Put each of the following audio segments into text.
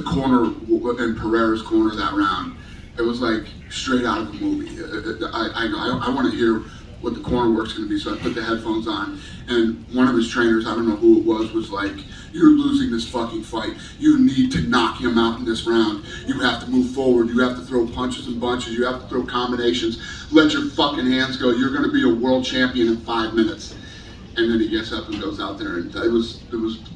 the corner in Pereira's corner that round, it was like straight out of a movie. I want to hear what the corner work's going to be, so I put the headphones on, and one of his trainers, I don't know who it was like, "You're losing this fucking fight. You need to knock him out in this round. You have to move forward. You have to throw punches and bunches. You have to throw combinations. Let your fucking hands go. You're going to be a world champion in 5 minutes." And then he gets up and goes out there, and it was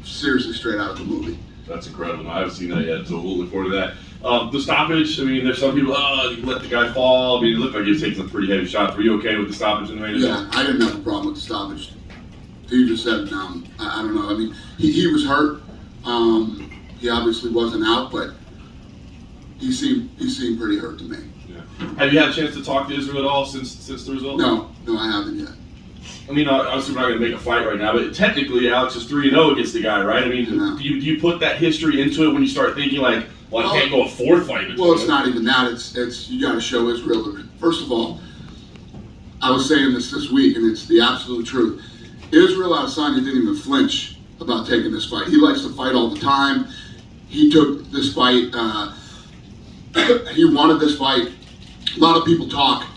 seriously straight out of the movie. That's incredible. I haven't seen that yet, so we'll look forward to that. The stoppage, I mean, there's some people, you let the guy fall. I mean, it looked like he was taking some pretty heavy shots. Were you okay with the stoppage in the main event? Yeah, I didn't have a problem with the stoppage. He just said, I don't know. I mean, he was hurt. He obviously wasn't out, but he seemed pretty hurt to me. Yeah. Have you had a chance to talk to Israel at all since the result? No, I haven't yet. I mean, obviously we're not going to make a fight right now, but technically Alex is 3-0 against the guy, right? I mean, do you put that history into it when you start thinking like, well, I can't go a fourth fight between Well, it's not even that. It's you got to show Israel. First of all, I was saying this week, and it's the absolute truth. Israel Adesanya didn't even flinch about taking this fight. He likes to fight all the time. He took this fight. He wanted this fight. A lot of people talk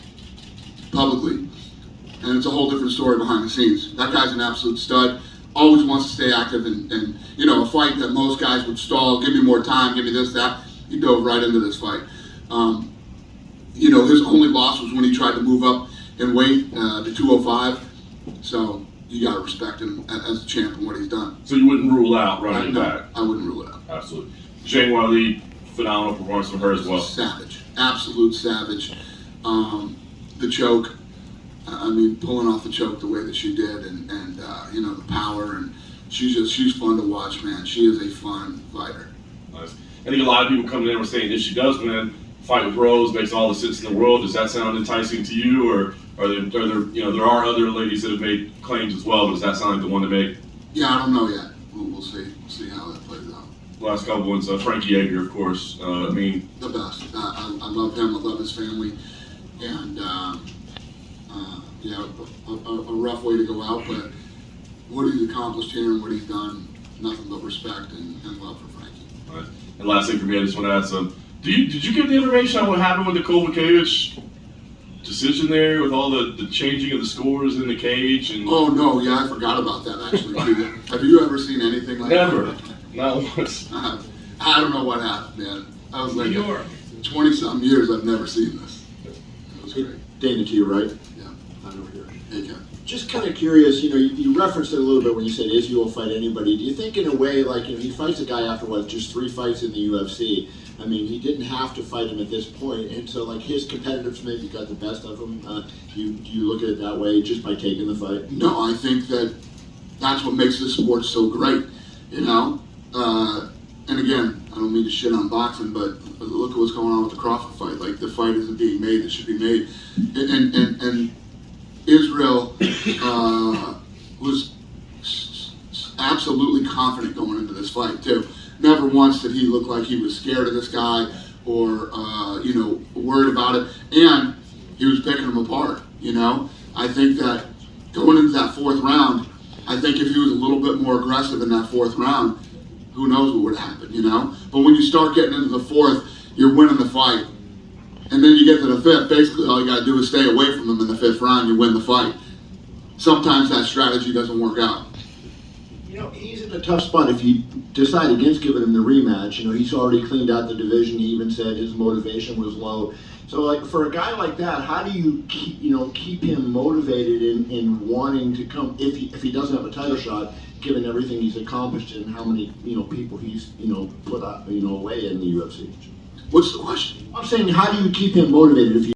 publicly, and it's a whole different story behind the scenes. That guy's an absolute stud. Always wants to stay active, and you know, a fight that most guys would stall, give me more time, give me this, that. He dove right into this fight. You know, his only loss was when he tried to move up in weight to 205. So you got to respect him as a champ and what he's done. So you wouldn't rule out running back? I wouldn't rule it out. Absolutely. Jane Weili, phenomenal performance from her as well. Savage, absolute savage. The choke. I mean, pulling off the choke the way that she did, and you know, the power, and she's fun to watch, man. She is a fun fighter. Nice. I think a lot of people coming in were saying if she does win, fight with Rose makes all the sense in the world. Does that sound enticing to you, or are there you know, there are other ladies that have made claims as well, but does that sound like the one to make? Yeah, I don't know yet. We'll see. We'll see how that plays out. Last couple ones, Frankie Edgar, of course. I mean, The best. I love him. I love his family, and yeah, a rough way to go out, but what he's accomplished here and what he's done, nothing but respect and love for Frankie. Right. And last thing for me, I just want to add some. Did you get the information on what happened with the Kovacevic decision there, with all the changing of the scores in the cage? And Oh no, yeah, I forgot about that actually. Have you ever seen anything like never, that? not once. I don't know what happened, man. I was like, New York. 20-something years, I've never seen this. It was great. Dana, to your right. Yeah. I'm over here. Hey, Ken. Just kind of curious, you know, you referenced it a little bit when you said Izzy will fight anybody. Do you think in a way, like, you know, he fights a guy after what, just 3 fights in the UFC? I mean, he didn't have to fight him at this point, and so like his competitiveness maybe got the best of him. Do you look at it that way just by taking the fight? No, I think that's what makes this sport so great, you know? And again, I don't mean to shit on boxing, but look at what's going on with the Crawford fight. Like, the fight isn't being made that should be made. And Israel was absolutely confident going into this fight, too. Never once did he look like he was scared of this guy or, you know, worried about it. And he was picking him apart, you know? I think that going into that 4th round, I think if he was a little bit more aggressive in that 4th round, who knows what would happen, you know? But when you start getting into the 4th, you're winning the fight. And then you get to the 5th, basically all you gotta do is stay away from him in the 5th round, you win the fight. Sometimes that strategy doesn't work out. You know, he's in a tough spot if you decide against giving him the rematch. You know, he's already cleaned out the division. He even said his motivation was low. So, like, for a guy like that, how do you keep him motivated in wanting to come if he doesn't have a title shot, given everything he's accomplished and how many people he's put away in the UFC? What's the question? I'm saying, how do you keep him motivated if you